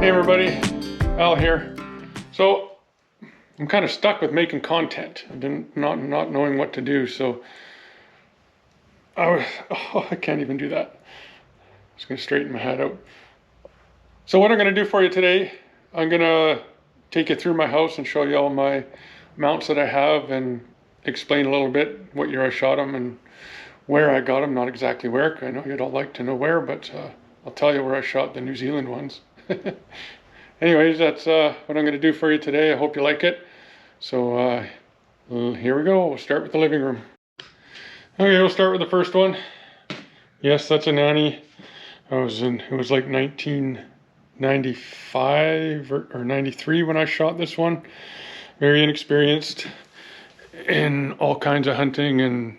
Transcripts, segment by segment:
Hey everybody, Al here. So I'm kind of stuck with making content and not knowing what to do. So I can't even do that. Just gonna straighten my head out. So what I'm gonna do for you today, I'm gonna take you through my house and show you all my mounts that I have and explain a little bit what year I shot them and where I got them. Not exactly where, 'cause I know you don't like to know where, but I'll tell you where I shot the New Zealand ones. Anyways, that's what I'm going to do for you today. I hope you like it. So here we go. We'll start with the living room. Okay, we'll start with the first one. Yes, that's a nanny. It was like 1995 or 93 when I shot this one. Very inexperienced in all kinds of hunting, and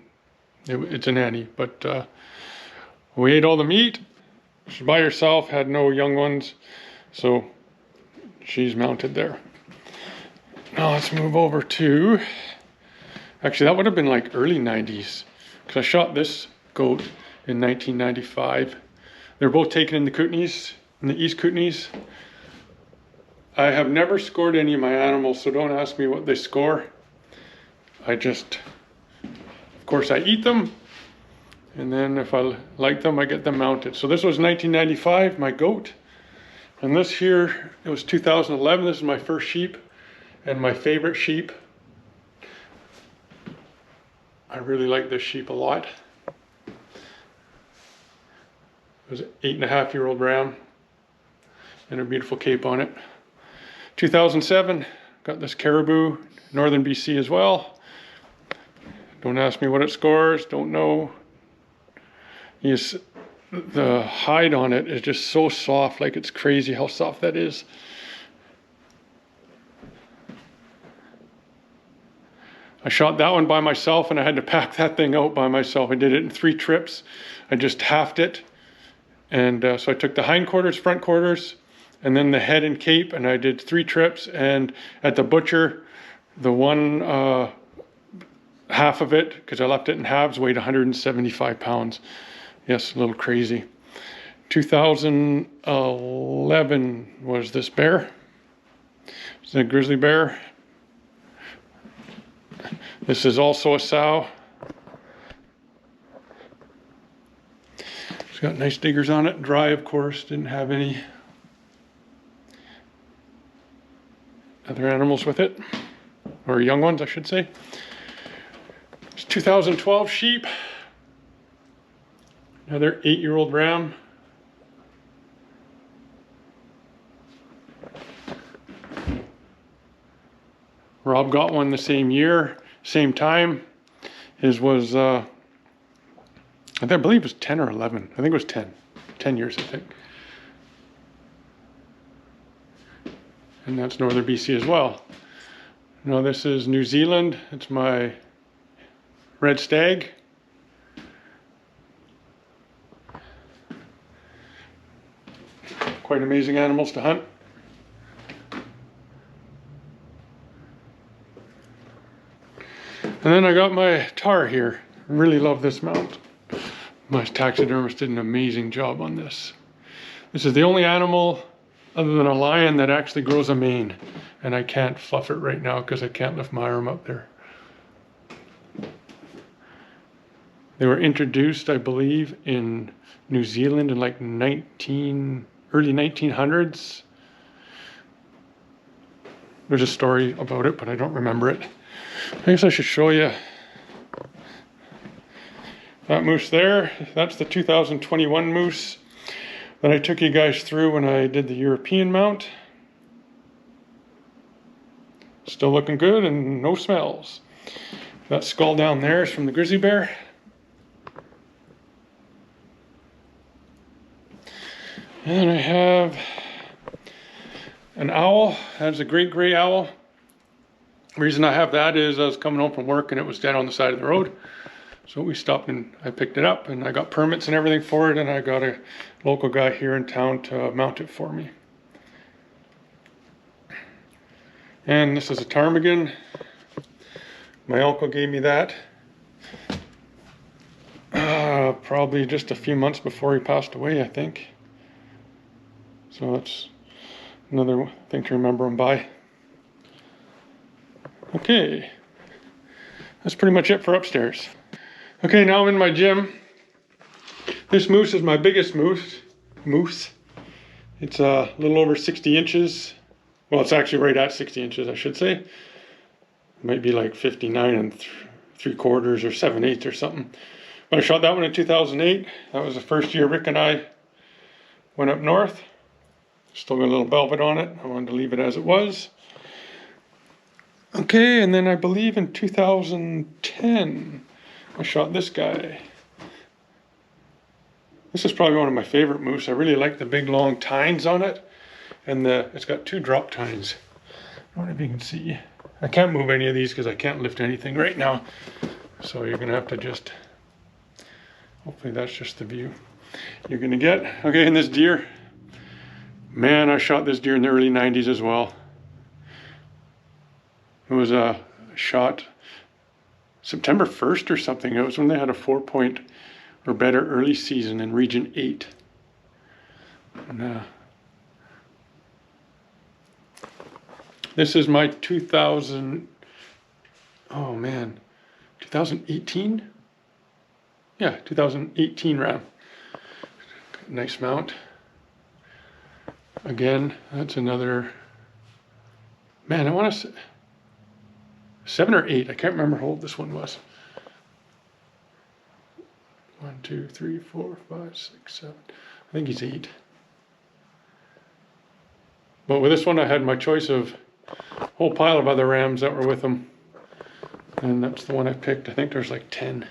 it's a nanny. But we ate all the meat. She's by herself, had no young ones. So she's mounted there. Now let's move over to, actually that would have been like early 90s, because I shot this goat in 1995. They're both taken in the Kootenays, in the East Kootenays. I have never scored any of my animals, so don't ask me what they score. Of course I eat them, and then if I like them, I get them mounted. So this was 1995, my goat. And this here, it was 2011. This is my first sheep and my favorite sheep. I really like this sheep a lot. It was an 8.5-year-old ram and a beautiful cape on it. 2007, got this caribou, northern BC as well. Don't ask me what it scores, don't know. The hide on it is just so soft, like it's crazy how soft that is. I shot that one by myself and I had to pack that thing out by myself. I did it in 3 trips. I just halved it. And so I took the hindquarters, front quarters, and then the head and cape, and I did 3 trips. And at the butcher, the one half of it, because I left it in halves, weighed 175 pounds. Yes, a little crazy. 2011 was this bear. It's a grizzly bear. This is also a sow. It's got nice diggers on it. Dry, of course. Didn't have any other animals with it. Or young ones, I should say. It's 2012 sheep. Another 8-year-old ram. Rob got one the same year, same time. His was, I believe it was 10 or 11. I think it was 10. 10 years, I think. And that's northern BC as well. Now this is New Zealand. It's my red stag. Quite amazing animals to hunt. And then I got my tar here. I really love this mount. My taxidermist did an amazing job on this. This is the only animal other than a lion that actually grows a mane. And I can't fluff it right now because I can't lift my arm up there. They were introduced, I believe, in New Zealand in like early 1900s. There's a story about it, but I don't remember it. I guess I should show you that moose there. That's the 2021 moose that I took you guys through when I did the European mount. Still looking good and no smells. That skull down there is from the grizzly bear. And I have an owl. That's a great gray owl. The reason I have that is I was coming home from work and it was dead on the side of the road. So we stopped and I picked it up and I got permits and everything for it, and I got a local guy here in town to mount it for me. And this is a ptarmigan. My uncle gave me that probably just a few months before he passed away, I think. So it's Another thing to remember them by. Okay, that's pretty much it for upstairs. Okay, now I'm in my gym. This moose is my biggest moose. It's a little over 60 inches. Well, it's actually right at 60 inches, I should say. It might be like 59 and 3/4 or 7/8 or something. But I shot that one in 2008. That was the first year Rick and I went up north. Still got a little velvet on it. I wanted to leave it as it was. Okay, and then I believe in 2010, I shot this guy. This is probably one of my favorite moose. I really like the big long tines on it. And it's got 2 drop tines. I don't know if you can see. I can't move any of these because I can't lift anything right now. So you're gonna have to just, hopefully that's just the view you're gonna get. Okay, and this deer, man, I shot this deer in the early 90s as well. It was a shot September 1st or something. It was when they had a 4-point or better early season in Region 8. And this is my 2018? Yeah, 2018 ram. Nice mount. Again, that's another, man, I want to say 7 or 8. I can't remember how old this one was. 1, 2, 3, 4, 5, 6, 7. I think he's 8. But with this one, I had my choice of a whole pile of other rams that were with him. And that's the one I picked. I think there's like 10.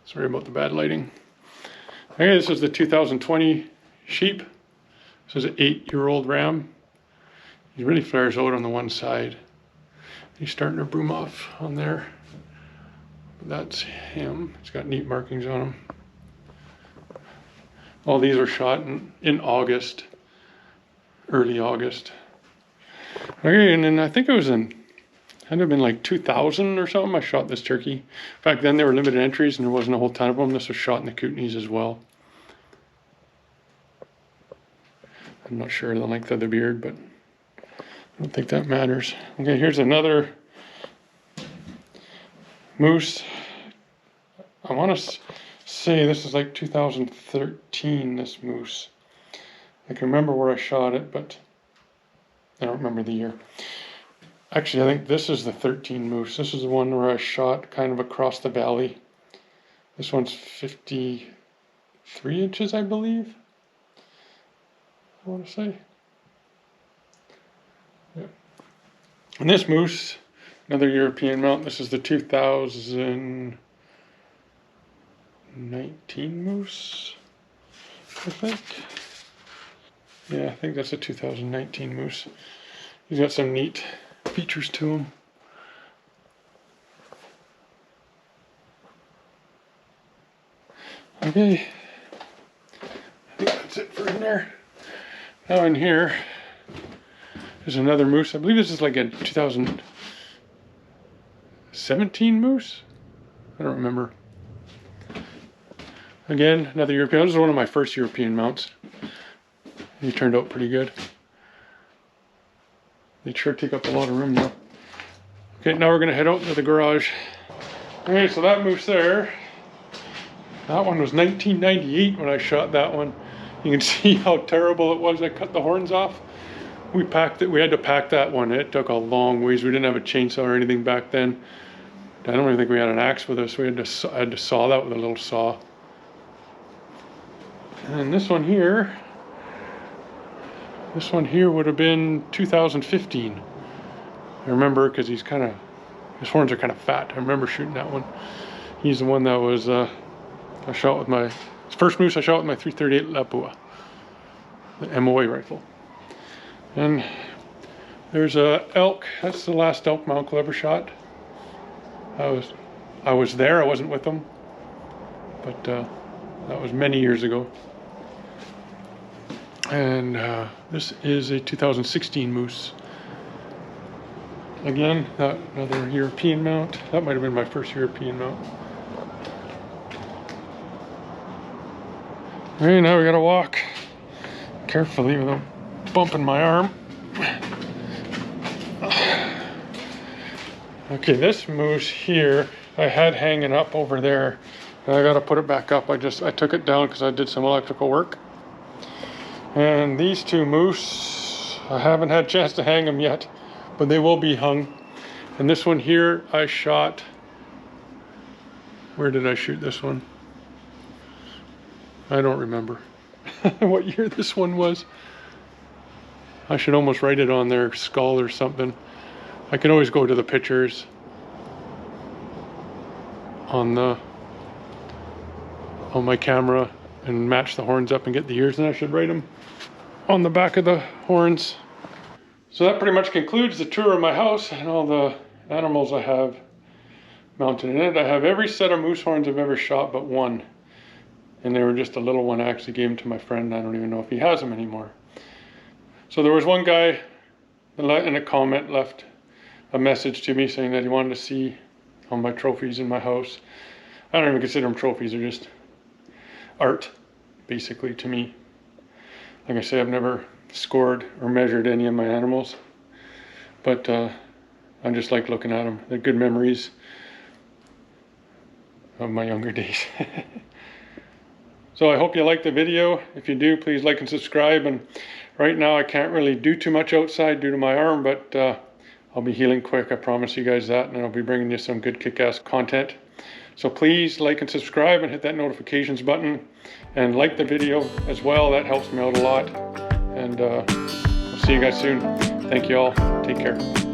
Sorry about the bad lighting. Okay, this is the 2020 sheep. This is an 8-year-old ram. He really flares out on the one side. He's starting to broom off on there. That's him. He's got neat markings on him. All these were shot in August, early August. Okay, and then I think it was had to have been like 2000 or something, I shot this turkey. Back then they were limited entries and there wasn't a whole ton of them. This was shot in the Kootenays as well. I'm not sure the length of the beard, but I don't think that matters. Okay, here's another moose. I want to say this is like 2013, this moose. I can remember where I shot it, but I don't remember the year. Actually, I think this is the 13 moose. This is the one where I shot kind of across the valley. This one's 53 inches, I believe. I want to say. Yeah. And this moose, another European mount. This is the 2019 moose, I think. Yeah, I think that's a 2019 moose. He's got some neat features to him. Okay, I think that's it for in there. Now in here is another moose. I believe this is like a 2017 moose. I don't remember. Again, another European. This is one of my first European mounts. He turned out pretty good. They sure take up a lot of room though. Okay, now we're gonna head out to the garage. Okay, so that moose there, that one was 1998 when I shot that one. You can see how terrible it was. I cut the horns off. We packed it. We had to pack that one. It took a long ways. We didn't have a chainsaw or anything back then. I don't even think we had an axe with us. I had to saw that with a little saw. And this one here would have been 2015. I remember because his horns are kind of fat. I remember shooting that one. He's the one that was, I shot with his first moose I shot with my .338 Lapua, the MOA rifle. And there's a elk. That's the last elk my uncle ever shot. I was there. I wasn't with him, but that was many years ago. And this is a 2016 moose. Again, another European mount. That might have been my first European mount. Okay, now we gotta walk. carefully without bumping my arm. Okay, this moose here I had hanging up over there, and I gotta put it back up. I took it down because I did some electrical work. And these two moose, I haven't had a chance to hang them yet, but they will be hung. And this one here I shot, where did I shoot this one? I don't remember what year this one was. I should almost write it on their skull or something. I can always go to the pictures on my camera and match the horns up and get the ears, and I should write them on the back of the horns. So that pretty much concludes the tour of my house and all the animals I have mounted in it. I have every set of moose horns I've ever shot but one, and they were just a little one. I actually gave them to my friend. I don't even know if he has them anymore. So there was one guy in a comment left a message to me saying that he wanted to see all my trophies in my house. I don't even consider them trophies, they're just art, basically, to me. Like I say, I've never scored or measured any of my animals, but I just like looking at them. They're good memories of my younger days. So I hope you liked the video. If you do, please like and subscribe. And right now I can't really do too much outside due to my arm, but I'll be healing quick, I promise you guys that, and I'll be bringing you some good kick-ass content. So please like and subscribe and hit that notifications button, and like the video as well. That helps me out a lot. And we'll see you guys soon. Thank you all. Take care.